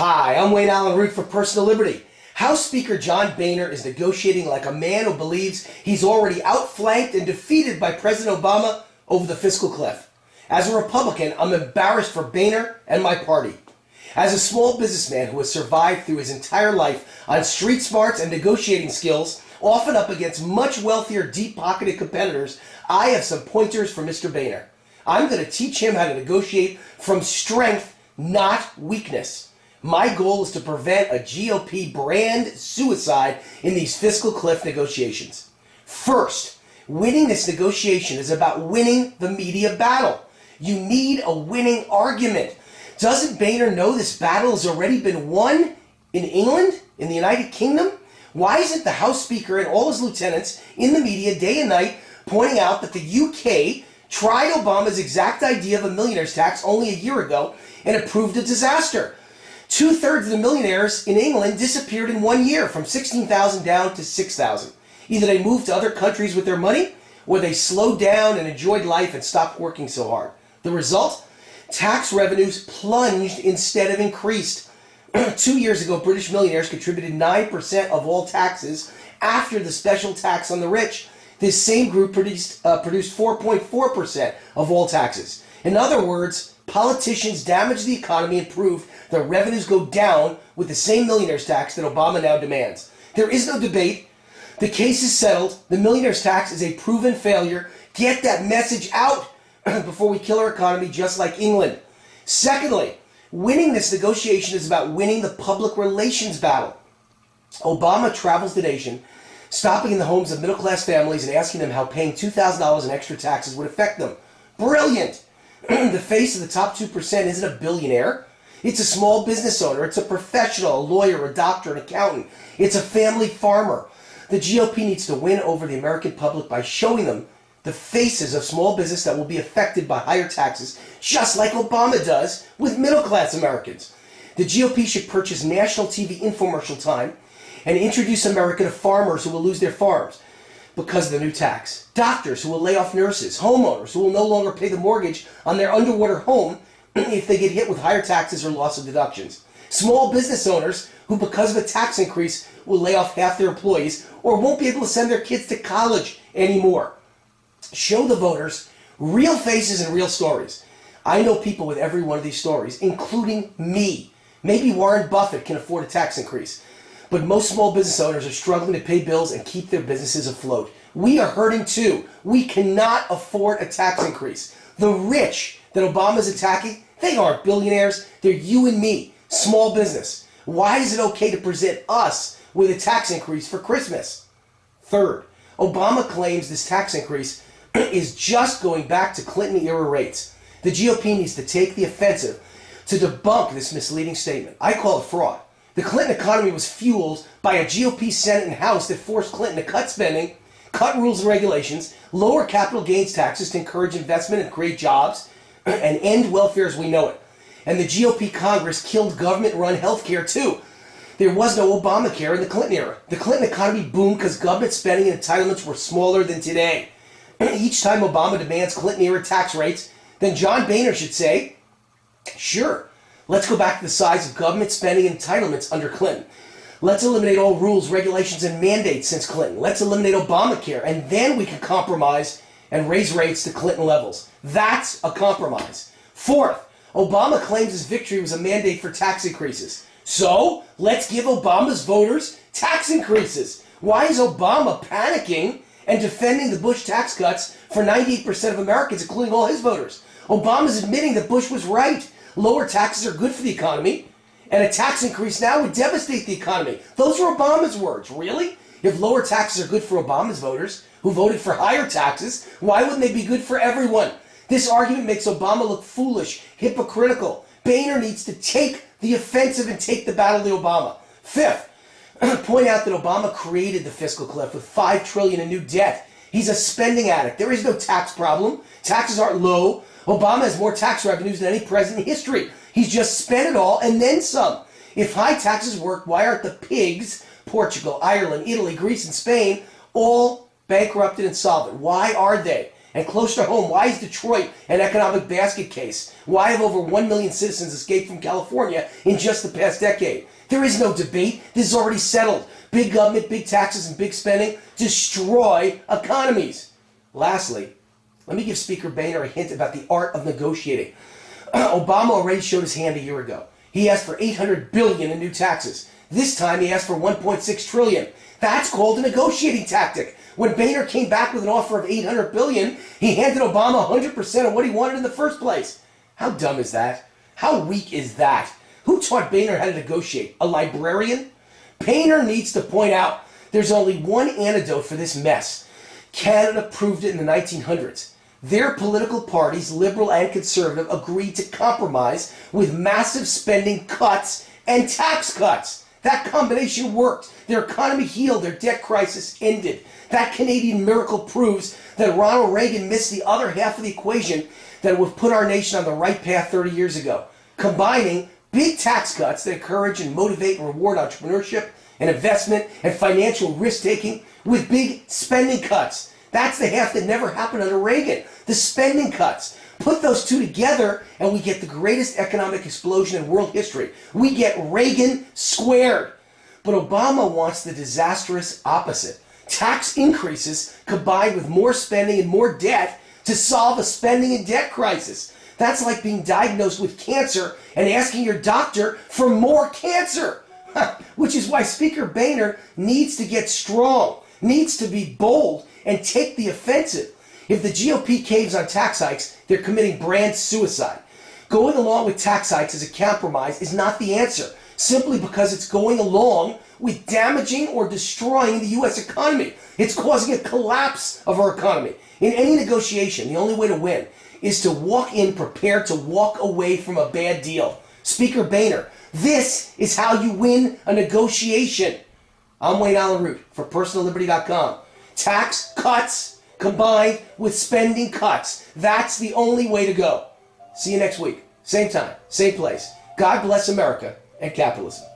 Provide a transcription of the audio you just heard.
Hi, I'm Wayne Allen Root for Personal Liberty. House Speaker John Boehner is negotiating like a man who believes he's already outflanked and defeated by President Obama over the fiscal cliff. As a Republican, I'm embarrassed for Boehner and my party. As a small businessman who has survived through his entire life on street smarts and negotiating skills, often up against much wealthier, deep-pocketed competitors, I have some pointers for Mr. Boehner. I'm going to teach him how to negotiate from strength, not weakness. My goal is to prevent a GOP brand suicide in these fiscal cliff negotiations. First, winning this negotiation is about winning the media battle. You need a winning argument. Doesn't Boehner know this battle has already been won in England, in the United Kingdom? Why isn't the House Speaker and all his lieutenants in the media day and night pointing out that the UK tried Obama's exact idea of a millionaire's tax only a year ago and it proved a disaster? 2/3 of the millionaires in England disappeared in 1 year, from 16,000 down to 6,000. Either they moved to other countries with their money, or they slowed down and enjoyed life and stopped working so hard. The result? Tax revenues plunged instead of increased. 2 years ago, British millionaires contributed 9% of all taxes after the special tax on the rich. This same group produced 4.4% of all taxes. In other words, politicians damage the economy and prove that revenues go down with the same millionaire's tax that Obama now demands. There is no debate. The case is settled. The millionaire's tax is a proven failure. Get that message out before we kill our economy just like England. Secondly, winning this negotiation is about winning the public relations battle. Obama travels the nation, stopping in the homes of middle-class families and asking them how paying $2,000 in extra taxes would affect them. Brilliant! The face of the top 2% isn't a billionaire. It's a small business owner. It's a professional, a lawyer, a doctor, an accountant. It's a family farmer. The GOP needs to win over the American public by showing them the faces of small business that will be affected by higher taxes, just like Obama does with middle-class Americans. The GOP should purchase national TV infomercial time and introduce America to farmers who will lose their farms because of the new tax. Doctors who will lay off nurses, homeowners who will no longer pay the mortgage on their underwater home if they get hit with higher taxes or loss of deductions. Small business owners who, because of a tax increase, will lay off half their employees or won't be able to send their kids to college anymore. Show the voters real faces and real stories. I know people with every one of these stories, including me. Maybe Warren Buffett can afford a tax increase, but most small business owners are struggling to pay bills and keep their businesses afloat. We are hurting too. We cannot afford a tax increase. The rich that Obama's attacking, they aren't billionaires. They're you and me, small business. Why is it okay to present us with a tax increase for Christmas? Third, Obama claims this tax increase is just going back to Clinton-era rates. The GOP needs to take the offensive to debunk this misleading statement. I call it fraud. The Clinton economy was fueled by a GOP Senate and House that forced Clinton to cut spending, cut rules and regulations, lower capital gains taxes to encourage investment and create jobs, and end welfare as we know it. And the GOP Congress killed government-run health care too. There was no Obamacare in the Clinton era. The Clinton economy boomed because government spending and entitlements were smaller than today. Each time Obama demands Clinton-era tax rates, then John Boehner should say, sure, let's go back to the size of government spending and entitlements under Clinton. Let's eliminate all rules, regulations, and mandates since Clinton. Let's eliminate Obamacare, and then we can compromise and raise rates to Clinton levels. That's a compromise. Fourth, Obama claims his victory was a mandate for tax increases. So, let's give Obama's voters tax increases. Why is Obama panicking and defending the Bush tax cuts for 98% of Americans, including all his voters? Obama's admitting that Bush was right. Lower taxes are good for the economy, and a tax increase now would devastate the economy. Those are Obama's words. Really? If lower taxes are good for Obama's voters, who voted for higher taxes, why wouldn't they be good for everyone? This argument makes Obama look foolish, hypocritical. Boehner needs to take the offensive and take the battle to Obama. Fifth, point out that Obama created the fiscal cliff with $5 trillion in new debt. He's a spending addict. There is no tax problem. Taxes aren't low. Obama has more tax revenues than any president in history. He's just spent it all and then some. If high taxes work, why aren't the pigs, Portugal, Ireland, Italy, Greece, and Spain, all bankrupted and solvent? Why are they? And closer to home, why is Detroit an economic basket case? Why have over 1 million citizens escaped from California in just the past decade? There is no debate. This is already settled. Big government, big taxes, and big spending destroy economies. Lastly, let me give Speaker Boehner a hint about the art of negotiating. Obama already showed his hand a year ago. He asked for $800 billion in new taxes. This time he asked for $1.6 trillion. That's called a negotiating tactic. When Boehner came back with an offer of $800 billion, he handed Obama 100% of what he wanted in the first place. How dumb is that? How weak is that? Who taught Boehner how to negotiate? A librarian? Boehner needs to point out there's only one antidote for this mess. Canada proved it in the 1900s. Their political parties, liberal and conservative, agreed to compromise with massive spending cuts and tax cuts. That combination worked. Their economy healed. Their debt crisis ended. That Canadian miracle proves that Ronald Reagan missed the other half of the equation that would put our nation on the right path 30 years ago. Combining big tax cuts that encourage and motivate and reward entrepreneurship and investment and financial risk-taking with big spending cuts. That's the half that never happened under Reagan. The spending cuts. Put those two together and we get the greatest economic explosion in world history. We get Reagan squared. But Obama wants the disastrous opposite. Tax increases combined with more spending and more debt to solve a spending and debt crisis. That's like being diagnosed with cancer and asking your doctor for more cancer. Which is why Speaker Boehner needs to get strong, needs to be bold, and take the offensive. If the GOP caves on tax hikes, they're committing brand suicide. Going along with tax hikes as a compromise is not the answer, simply because it's going along with damaging or destroying the U.S. economy. It's causing a collapse of our economy. In any negotiation, the only way to win is to walk in prepared to walk away from a bad deal. Speaker Boehner, this is how you win a negotiation. I'm Wayne Allen Root for PersonalLiberty.com. Tax cuts combined with spending cuts. That's the only way to go. See you next week. Same time, same place. God bless America and capitalism.